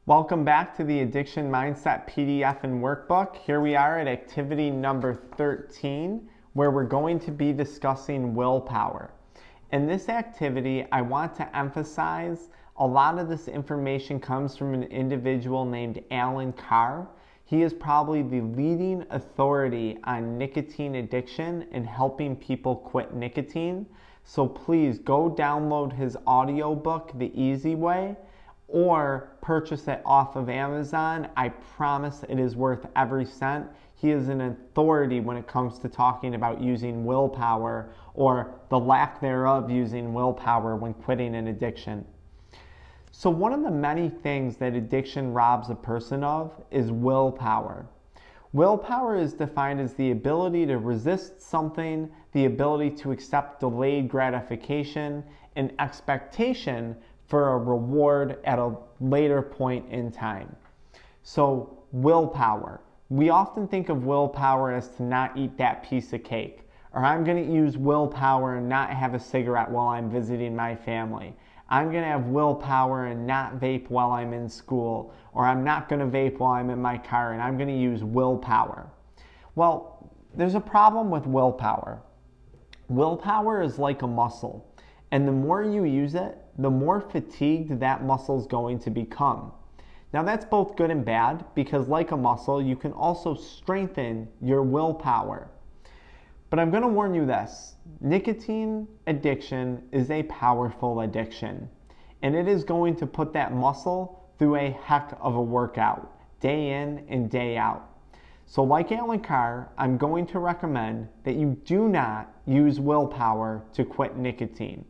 Welcome back to the Addiction Mindset PDF and workbook. Here we are at activity number 13, where we're going to be discussing willpower. In this activity, I want to emphasize a lot of this information comes from an individual named Alan Carr. He is probably the leading authority on nicotine addiction and helping people quit nicotine. So please go download his audiobook, The Easy Way, or purchase it off of Amazon. I promise it is worth every cent. He is an authority when it comes to talking about using willpower or the lack thereof using willpower when quitting an addiction. So one of the many things that addiction robs a person of is willpower. Willpower is defined as the ability to resist something, the ability to accept delayed gratification, and expectation for a reward at a later point in time. So willpower. We often think of willpower as to not eat that piece of cake, or I'm going to use willpower and not have a cigarette while I'm visiting my family. I'm going to have willpower and not vape while I'm in school, or I'm not going to vape while I'm in my car, and I'm going to use willpower. Well, there's a problem with willpower. Willpower is like a muscle, and the more you use it, the more fatigued that muscle is going to become. Now that's both good and bad, because like a muscle, you can also strengthen your willpower. But I'm going to warn you this, nicotine addiction is a powerful addiction, and it is going to put that muscle through a heck of a workout, day in and day out. So like Alan Carr, I'm going to recommend that you do not use willpower to quit nicotine.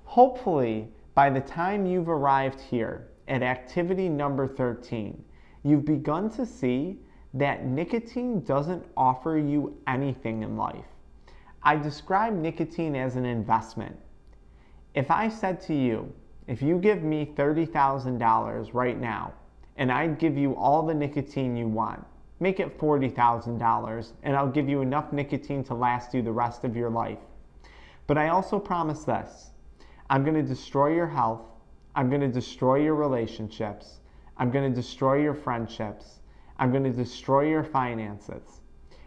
Hopefully, by the time you've arrived here at activity number 13, you've begun to see that nicotine doesn't offer you anything in life. I describe nicotine as an investment. If I said to you, if you give me $30,000 right now, and I'd give you all the nicotine you want, make it $40,000, and I'll give you enough nicotine to last you the rest of your life. But I also promise this. I'm going to destroy your health, I'm going to destroy your relationships, I'm going to destroy your friendships, I'm going to destroy your finances.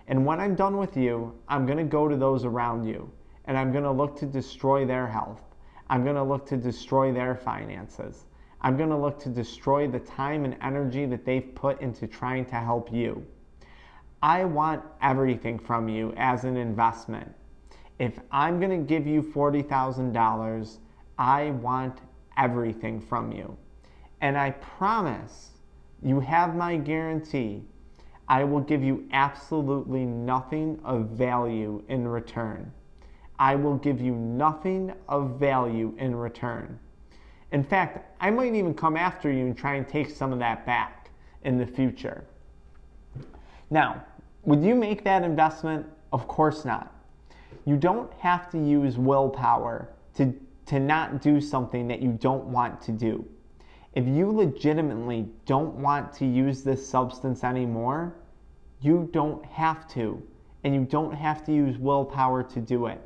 And when I'm done with you, I'm going to go to those around you, and I'm going to look to destroy their health. I'm going to look to destroy their finances. I'm going to look to destroy the time and energy that they've put into trying to help you. I want everything from you as an investment. If I'm going to give you $40,000, I want everything from you. And I promise, you have my guarantee, I will give you absolutely nothing of value in return. I will give you nothing of value in return. In fact, I might even come after you and try and take some of that back in the future. Now, would you make that investment? Of course not. You don't have to use willpower to not do something that you don't want to do. If you legitimately don't want to use this substance anymore, you don't have to, and you don't have to use willpower to do it.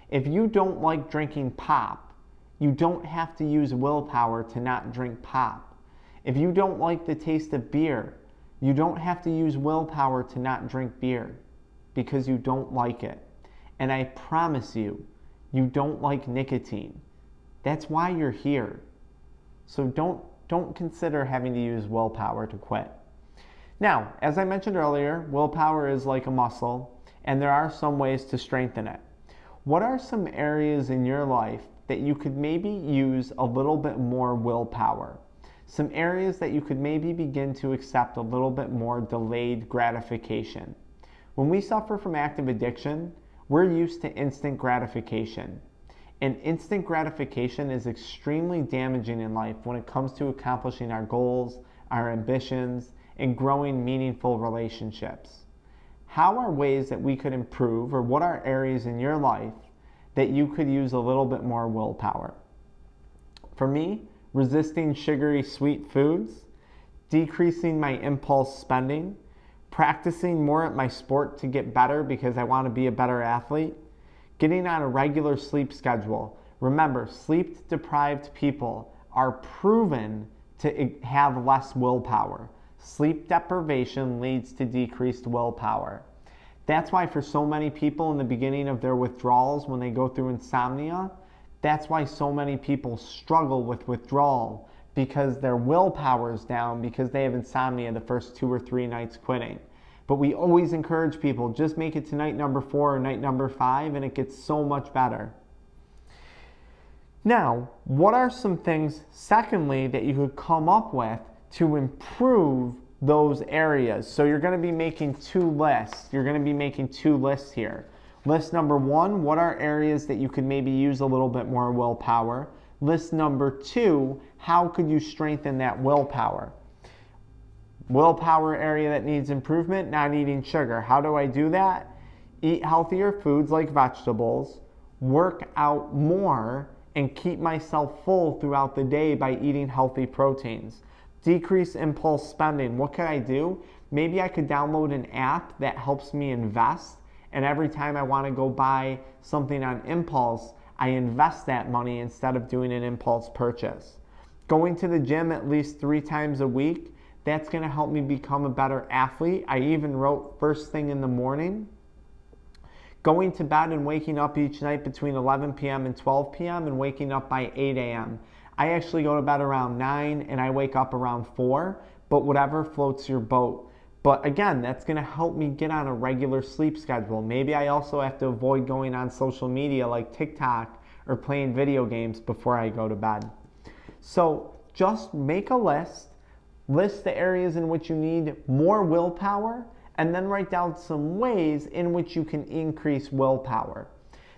If you don't like drinking pop, you don't have to use willpower to not drink pop. If you don't like the taste of beer, you don't have to use willpower to not drink beer, because you don't like it. And I promise you, you don't like nicotine. That's why you're here. So don't consider having to use willpower to quit. Now, as I mentioned earlier, willpower is like a muscle, and there are some ways to strengthen it. What are some areas in your life that you could maybe use a little bit more willpower? Some areas that you could maybe begin to accept a little bit more delayed gratification. When we suffer from active addiction, we're used to instant gratification. And instant gratification is extremely damaging in life when it comes to accomplishing our goals, our ambitions, and growing meaningful relationships. How are ways that we could improve, or what are areas in your life that you could use a little bit more willpower? For me, resisting sugary sweet foods, decreasing my impulse spending, practicing more at my sport to get better because I want to be a better athlete, getting on a regular sleep schedule. Remember, sleep-deprived people are proven to have less willpower. Sleep deprivation leads to decreased willpower. That's why for so many people in the beginning of their withdrawals, when they go through insomnia, that's why so many people struggle with withdrawal, because their willpower is down because they have insomnia the first 2 or 3 nights quitting. But we always encourage people, just make it to night number 4 or night number 5, and it gets so much better. Now, what are some things, secondly, that you could come up with to improve those areas? So you're going to be making 2 lists. You're going to be making 2 lists here. List number 1, what are areas that you could maybe use a little bit more willpower? List number 2, how could you strengthen that willpower? Willpower area that needs improvement, not eating sugar. How do I do that? Eat healthier foods like vegetables, work out more, and keep myself full throughout the day by eating healthy proteins. Decrease impulse spending. What could I do? Maybe I could download an app that helps me invest, and every time I want to go buy something on impulse, I invest that money instead of doing an impulse purchase. Going to the gym at least 3 times a week, that's going to help me become a better athlete. I even wrote first thing in the morning. Going to bed and waking up each night between 11 p.m. and 12 p.m. and waking up by 8 a.m. I actually go to bed around 9 and I wake up around 4, but whatever floats your boat. But again, that's going to help me get on a regular sleep schedule. Maybe I also have to avoid going on social media like TikTok or playing video games before I go to bed. So just make a list the areas in which you need more willpower, and then write down some ways in which you can increase willpower.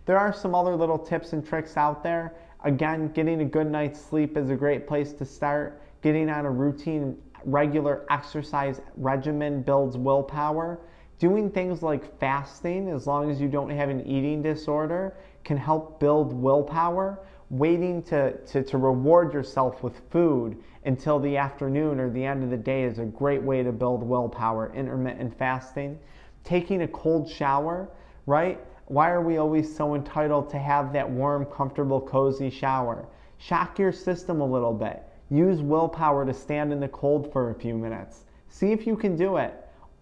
There are some other little tips and tricks out there. Again, getting a good night's sleep is a great place to start. Getting on a routine, regular exercise regimen builds willpower. Doing things like fasting, as long as you don't have an eating disorder, can help build willpower. Waiting to reward yourself with food until the afternoon or the end of the day is a great way to build willpower. Intermittent fasting. Taking a cold shower, right? Why are we always so entitled to have that warm, comfortable, cozy shower? Shock your system a little bit. Use willpower to stand in the cold for a few minutes. See if you can do it.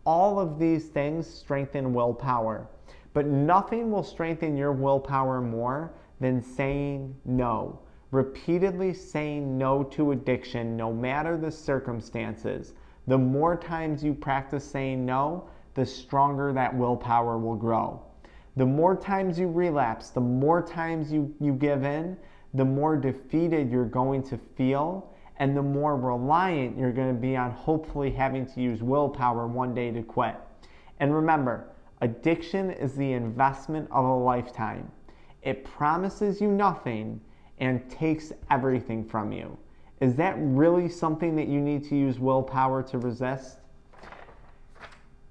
All of these things strengthen willpower. But nothing will strengthen your willpower more than saying no. Repeatedly saying no to addiction, no matter the circumstances. The more times you practice saying no, the stronger that willpower will grow. The more times you relapse, the more times you give in, the more defeated you're going to feel, and the more reliant you're going to be on hopefully having to use willpower one day to quit. And remember, addiction is the investment of a lifetime. It promises you nothing and takes everything from you. Is that really something that you need to use willpower to resist?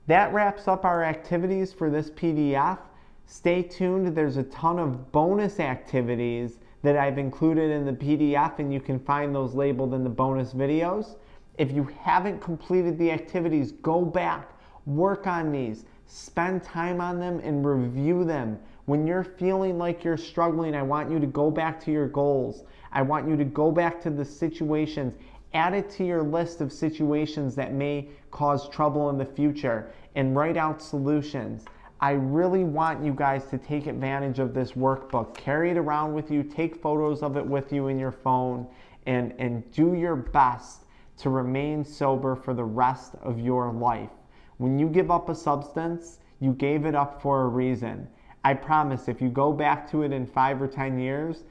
That wraps up our activities for this PDF. Stay tuned. There's a ton of bonus activities that I've included in the PDF, and you can find those labeled in the bonus videos. If you haven't completed the activities, go back, work on these, spend time on them and review them. When you're feeling like you're struggling, I want you to go back to your goals. I want you to go back to the situations. Add it to your list of situations that may cause trouble in the future and write out solutions. I really want you guys to take advantage of this workbook. Carry it around with you. Take photos of it with you in your phone and do your best to remain sober for the rest of your life. When you give up a substance, you gave it up for a reason. I promise if you go back to it in 5 or 10 years,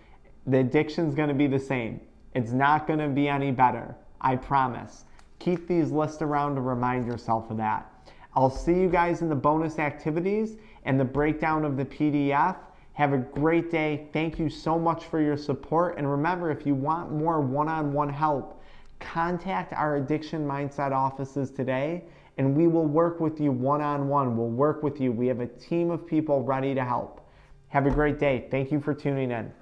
the addiction's going to be the same. It's not going to be any better. I promise. Keep these lists around to remind yourself of that. I'll see you guys in the bonus activities and the breakdown of the PDF. Have a great day. Thank you so much for your support. And remember, if you want more one-on-one help, contact our Addiction Mindset offices today, and we will work with you one-on-one. We'll work with you. We have a team of people ready to help. Have a great day. Thank you for tuning in.